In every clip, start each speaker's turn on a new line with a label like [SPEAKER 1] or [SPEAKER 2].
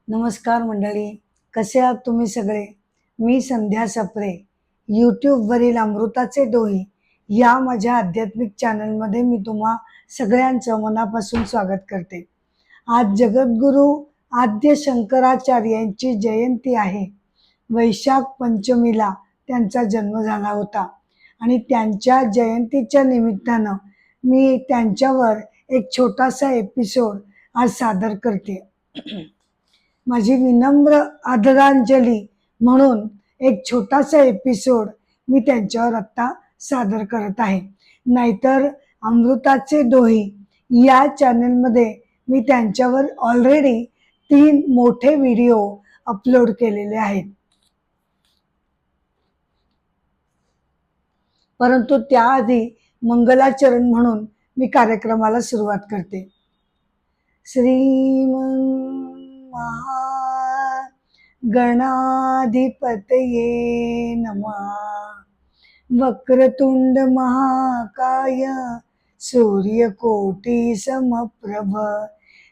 [SPEAKER 1] नमस्कार मंडळी, कसे आहात तुम्ही सगळे? मी संध्या सप्रे, यूट्यूबवरील अमृताचे डोही या माझ्या आध्यात्मिक चॅनलमध्ये मी तुम्हा सगळ्यांचं मनापासून स्वागत करते. आज जगद्गुरू आद्य शंकराचार्यांची जयंती आहे. वैशाख पंचमीला त्यांचा जन्म झाला होता आणि त्यांच्या जयंतीच्या निमित्तानं मी त्यांच्यावर एक छोटासा एपिसोड आज सादर करते. माझी विनम्र आदरांजली म्हणून एक छोटासा एपिसोड मी त्यांच्यावर आत्ता सादर करत आहे. नाहीतर अमृताचे डोही या चॅनलमध्ये मी त्यांच्यावर ऑलरेडी 3 मोठे व्हिडिओ अपलोड केलेले आहेत. परंतु त्याआधी मंगलाचरण म्हणून मी कार्यक्रमाला सुरुवात करते. गणाधिपतये नमः. वक्रतुंड महाकाय सूर्यकोटि समप्रभ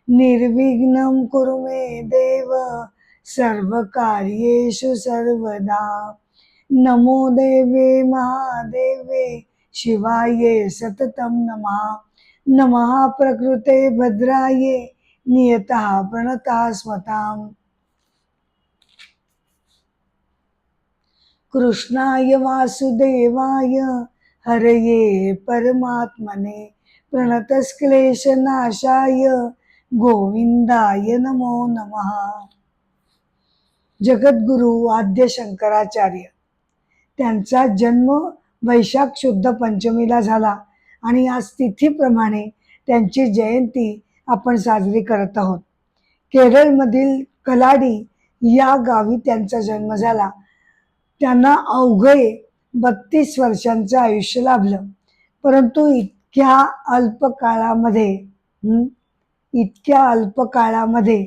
[SPEAKER 1] निर्विघ्नं कुरु मे देव सर्वकार्येषु सर्वदा. नमो देवे महादेवे शिवाये सततं नमः. नमः प्रकृते भद्राये नियतः प्रणतः स्वताम्. कृष्णाय वासुदेवाय हरये परमात्मने प्रणतक्लेशनाशाय गोविंदाय नमो नमः. जगद्गुरू आद्य शंकराचार्य त्यांचा जन्म वैशाख शुद्ध पंचमीला झाला आणि आज तिथीप्रमाणे त्यांची जयंती आपण साजरी करत आहोत. केरळमधील कलाडी या गावी त्यांचा जन्म झाला. त्यांना अवघे 32 वर्षांचं आयुष्य लाभलं. परंतु इतक्या अल्प काळामध्ये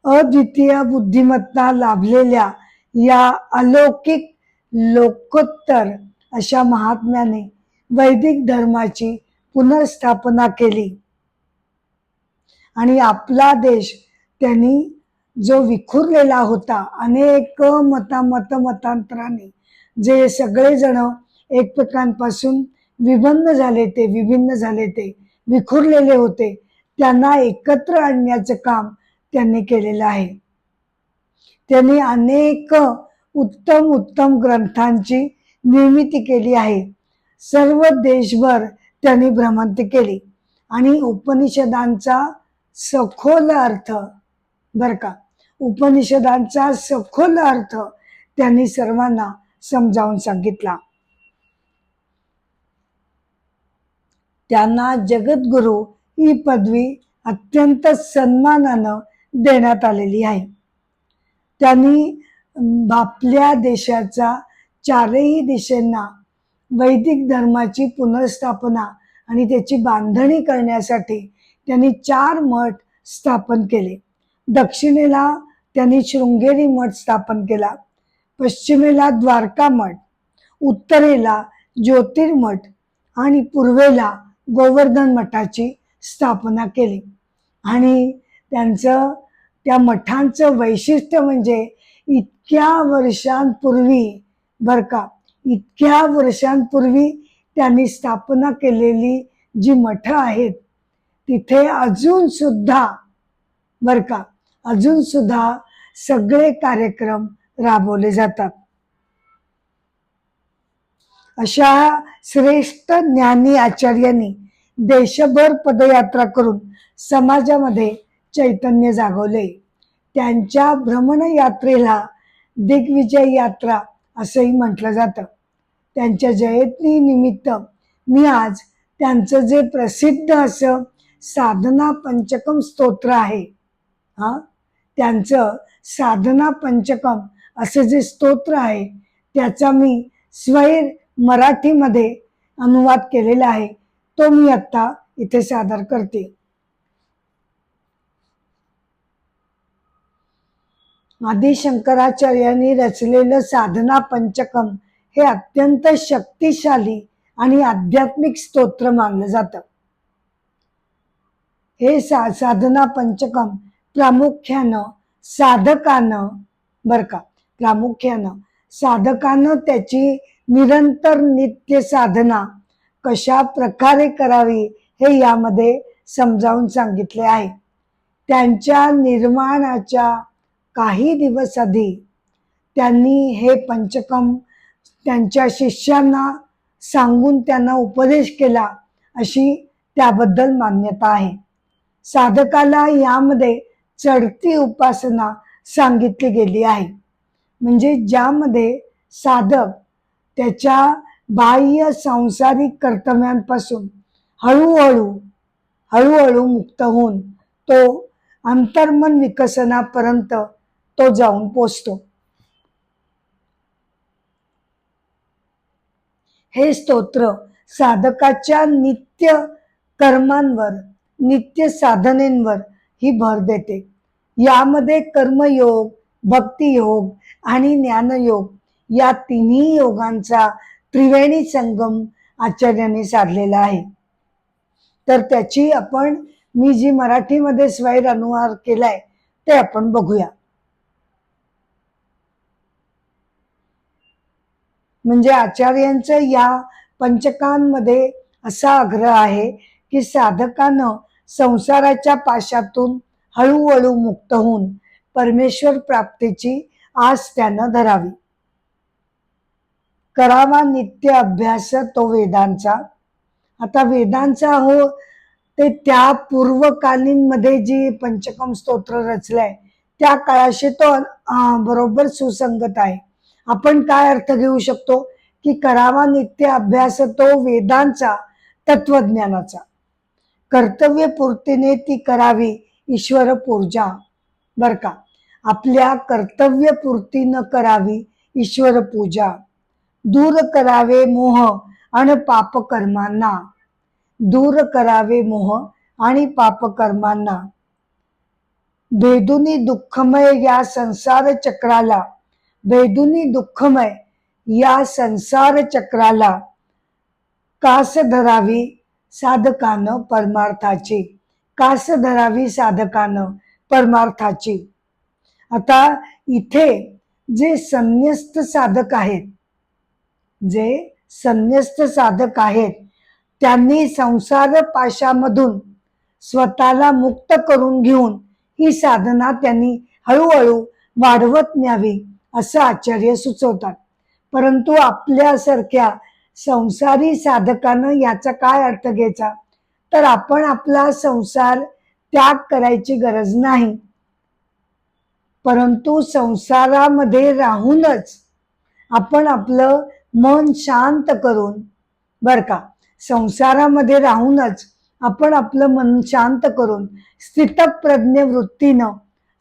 [SPEAKER 1] अद्वितीय बुद्धिमत्ता लाभलेल्या या अलौकिक लोकोत्तर अशा महात्म्याने वैदिक धर्माची पुनर्स्थापना केली आणि आपला देश त्यांनी जो विखुरलेला होता अनेक मतांतराने जे सगळेजण एकमेकांपासून विभिन्न झाले ते विखुरलेले होते, त्यांना एकत्र आणण्याचं काम त्यांनी केलेलं आहे. त्यांनी अनेक उत्तम ग्रंथांची निर्मिती केली आहे. सर्व देशभर त्यांनी भ्रमंती केली आणि उपनिषदांचा सखोल अर्थ उपनिषदांचा सखोल अर्थ त्यांनी सर्वांना समजावून सांगितला. त्यांना जगद्गुरू ही पदवी अत्यंत सन्मानानं देण्यात आलेली आहे. त्यांनी आपल्या देशाच्या 4ही दिशेंना वैदिक धर्माची पुनर्स्थापना आणि त्याची बांधणी करण्यासाठी त्यांनी 4 मठ स्थापन केले. दक्षिणेला त्यांनी शृंगेरी मठ स्थापन केला, पश्चिमेला द्वारका मठ, उत्तरेला ज्योतिर्मठ आणि पूर्वेला गोवर्धन मठाची स्थापना केली. आणि त्या मठांचं वैशिष्ट्य म्हणजे इतक्या वर्षांपूर्वी त्यांनी स्थापना केलेली जी मठ आहेत तिथे अजून सुद्धा सगळे कार्यक्रम राबवले जातात. अशा श्रेष्ठ ज्ञानी आचार्यांनी देशभर पदयात्रा करून समाजामध्ये चैतन्य जागवले. त्यांच्या भ्रमण यात्रेला दिग्विजय यात्रा असंही म्हटलं जातं. त्यांच्या जयंती निमित्त मी आज त्यांचं जे प्रसिद्ध असं साधना पंचकम स्तोत्र आहे, त्यांचं साधना पंचकम असं जे स्तोत्र आहे त्याचा मी स्वैर मराठीमध्ये अनुवाद केलेला आहे, तो मी आता इथे सादर करते. आदि शंकराचार्यांनी रचलेलं साधना पंचकम हे अत्यंत शक्तिशाली आणि आध्यात्मिक स्तोत्र मानलं जातं. हे साधना पंचकम प्रामुख्यानं साधकानं बर का, प्रामुख्यानं साधकानं त्याची निरंतर नित्य साधना कशा प्रकारे करावी हे यामध्ये समजावून सांगितले आहे. त्यांच्या निर्माणाच्या काही दिवस आधी त्यांनी हे पंचकम त्यांच्या शिष्यांना सांगून त्यांना उपदेश केला अशी त्याबद्दल मान्यता आहे. साधकाला यामध्ये चढती उपासना सांगितली गेली आहे, म्हणजे ज्यामध्ये साधक त्याच्या बाह्य सांसारिक कर्तव्यांपासून हळूहळू मुक्त होऊन तो अंतर्मन विकसनापर्यंत तो जाऊन पोचतो. हे स्तोत्र साधकाच्या नित्य कर्मांवर, नित्य साधनेंवर ही भर देते. यामध्ये कर्मयोग, भक्तियोग आणि ज्ञानयोग या तिन्ही योगांचा त्रिवेणी संगम आचार्यांनी साधलेला आहे. तर त्याची मी जी मराठीमध्ये स्वैर अनुवाद केलाय ते आपण बघूया. म्हणजे आचार्यांचं या पंचकांमध्ये असा आग्रह आहे की साधकानं संसाराच्या पाशातून हळूहळू मुक्त होऊन परमेश्वर प्राप्तीची आस त्यानं धरावी. करावा नित्य अभ्यास तो वेदांचा. आता वेदांचा हो ते त्या पूर्वकालीन मध्ये जी पंचकम स्तोत्र रचलंय त्या काळाशी तो बरोबर सुसंगत आहे. आपण काय अर्थ घेऊ शकतो की करावा नित्य अभ्यास तो वेदांचा, तत्वज्ञानाचा. कर्तव्यपूर्तीने ती करावी ईश्वर पूजा. बर का, आपल्या कर्तव्यपूर्तीनं करावी ईश्वर पूजा. दूर करावे मोह आणि पापकर्मांना. दूर करावे मोह आणि पापकर्मांना. भेदुनी दुःखमय या संसार चक्राला, भेदुनी दुःखमय या संसार चक्राला कास धरावी साधकानं परमार्थाची. कास धरावी साधकानं परमार्थाची. आता इथे जे संन्यस्त साधक आहेत, जे संन्यस्त साधक आहेत त्यांनी संसार पाशामधून स्वतःला मुक्त करून घेऊन ही साधना त्यांनी हळूहळू वाढवत न्यावी असं आचार्य सुचवतात. परंतु आपल्यासारख्या संसारी साधकानं याचा काय अर्थ घ्यायचा, तर आपण आपला संसार त्याग करायची गरज नाही, परंतु संसारामध्ये राहूनच आपण आपलं मन शांत करून, बर का, संसारामध्ये राहूनच आपण आपलं मन शांत करून स्थितप्रज्ञ वृत्तीनं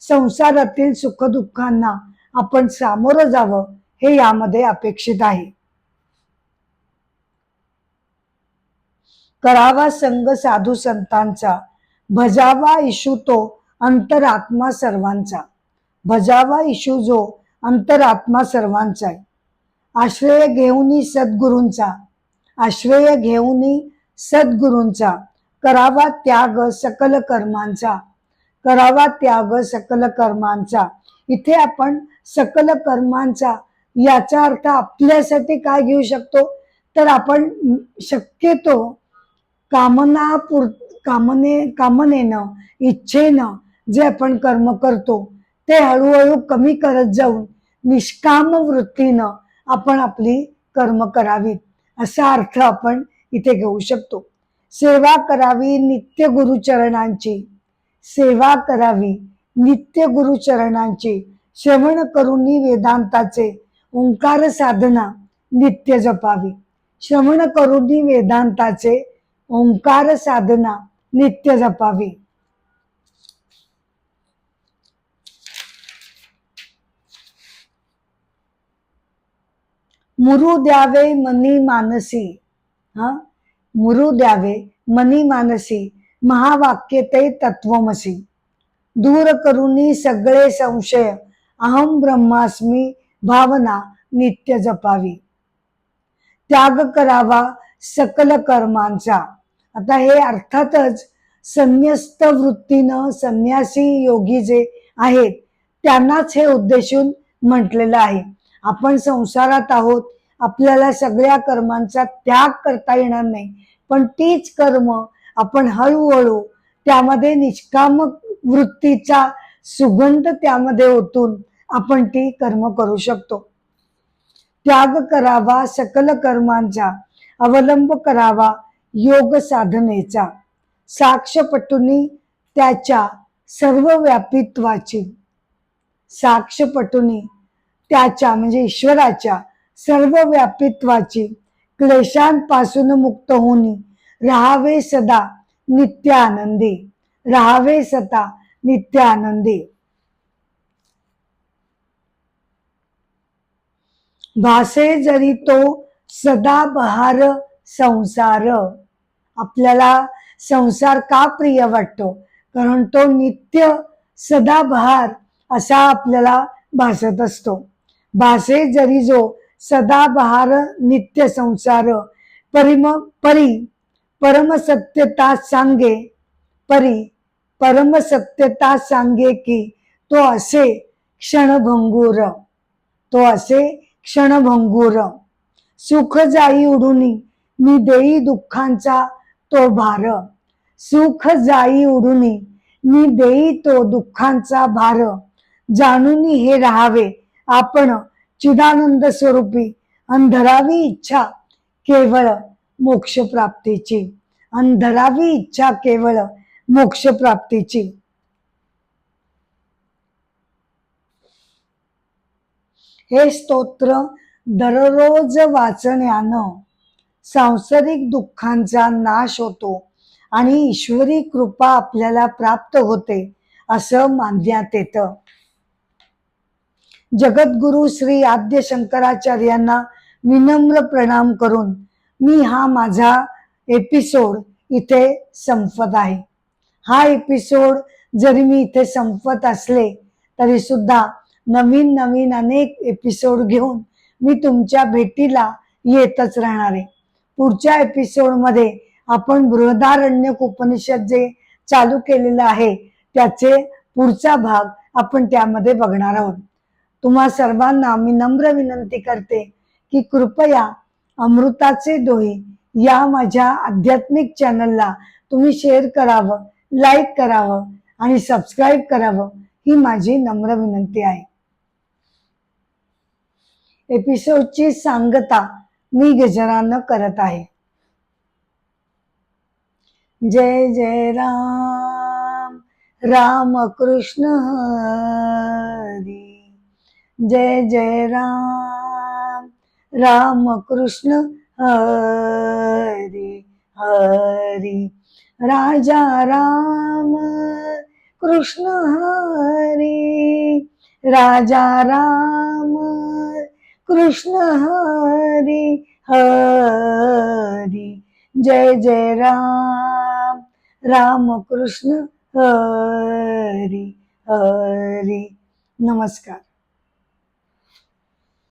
[SPEAKER 1] संसारातील सुखदुःखांना आपण सामोरं जावं हे यामध्ये अपेक्षित आहे. करावा संग साधू संतांचा, भजावा इशू तो अंतरात्मा सर्वांचा. भजावा इशू जो अंतरात्मा सर्वांचा आहे. आश्रय घेऊनी सद्गुरूंचा, आश्रय घेऊनी सद्गुरूंचा. करावा त्याग सकल कर्मांचा, करावा त्याग सकल कर्मांचा. इथे आपण सकल कर्मांचा याचा अर्थ आपल्यासाठी काय घेऊ शकतो, तर आपण शक्यतो कामनेनं इच्छेनं जे आपण कर्म करतो ते हळूहळू कमी करत जाऊन निष्काम वृत्तीनं आपण आपली कर्म करावीत असा अर्थ आपण इथे घेऊ शकतो. सेवा करावी नित्य गुरुचरणांची, सेवा करावी नित्य गुरुचरणांची. श्रवण करुनी वेदांताचे ओंकार साधना नित्य जपावी. श्रवण करुनी वेदांताचे ओंकार साधना नित्य जपावी. मुरु द्यावे मनी मानसी. मुरु द्यावे मनी मानसी, महावाक्य ते तत्वमसी. दूर करुनी सगळे संशय, अहम ब्रह्मास्मी भावना नित्य जपावी. त्याग करावा सकल कर्मांचा. आता हे अर्थातच संन्यस्त वृत्तीनं संन्यासी योगी जे आहेत त्यांनाच हे उद्देशून म्हटलेलं आहे. आपण संसारात आहोत, आपल्याला सगळ्या कर्मांचा त्याग करता येणार नाही, पण तीच कर्म आपण हळूहळू त्यामध्ये निष्काम वृत्तीचा सुगंध त्यामध्ये ओतून आपण ती कर्म करू शकतो. त्याग करावा सकल कर्मांचा, अवलंब करावा योग साधनेचा, साक्षपटुनी त्याच्या सर्व व्यापित्वाची, साक्षपटुनी त्याच्या म्हणजे ईश्वराच्या सर्व व्यापित्वाची, क्लेशांपासून मुक्त होऊन राहावे सदा नित्यानंदी, राहावे सदा नित्यानंदी. भासे जरी तो सदा बहार संसार, आपल्याला संसार का प्रिय वाटतो? कारण तो नित्य सदाबहार असा आपल्याला भासत असतो. भासे जरी जो सदाबहार नित्य संसार, परी परमसत्यता सांगे, परी परमसत्यता सांगे की तो असे क्षणभंगूर, तो असे क्षणभंगूर. सुख जाई उडुनी मी देई दुःखांचा तो भार, सुख जाई उडुनी मी देई तो दुःखांचा भार. जाणून हे राहावे आपण चिदानंद स्वरूपी, अंधरावी इच्छा केवळ मोक्ष प्राप्तीची, अंधरावी इच्छा केवळ मोक्ष प्राप्तीची. हे स्तोत्र दररोज वाचण्यानं सांसारिक दुःखांचा नाश होतो आणि ईश्वरी कृपा आपल्याला प्राप्त होते असं मानण्यात येतं. जगद्गुरु श्री आद्य शंकराचार्यांना विनम्र प्रणाम करून मी हा माझा एपिसोड इथे संपत आहे. हा एपिसोड जरी मी इथे संपत असले तरी सुद्धा नवीन नवीन अनेक एपिसोड घेऊन मी तुमच्या भेटीला येतच राहणार आहे. पुढच्या एपिसोडमध्ये आपण बृहदारण्यक उपनिषद जे चालू केलेलं आहे त्याचे पुढचा भाग आपण त्यामध्ये बघणार आहोत. तुम्हा सर्वांना मी नम्र विनंती करते की कृपया अमृताचे डोहे या माझ्या आध्यात्मिक चॅनलला तुम्ही शेअर करावं, लाईक करावं आणि सबस्क्राईब करावं ही माझी नम्र विनंती आहे. एपिसोडची सांगता मी गजरानं करत आहे. जय जय राम राम कृष्ण हरी, जय जय राम राम कृष्ण हरी हरी. राजा राम कृष्ण हरी, राजा राम कृष्ण हरी हरी. जय जय राम राम कृष्ण हरी हरी. नमस्कार.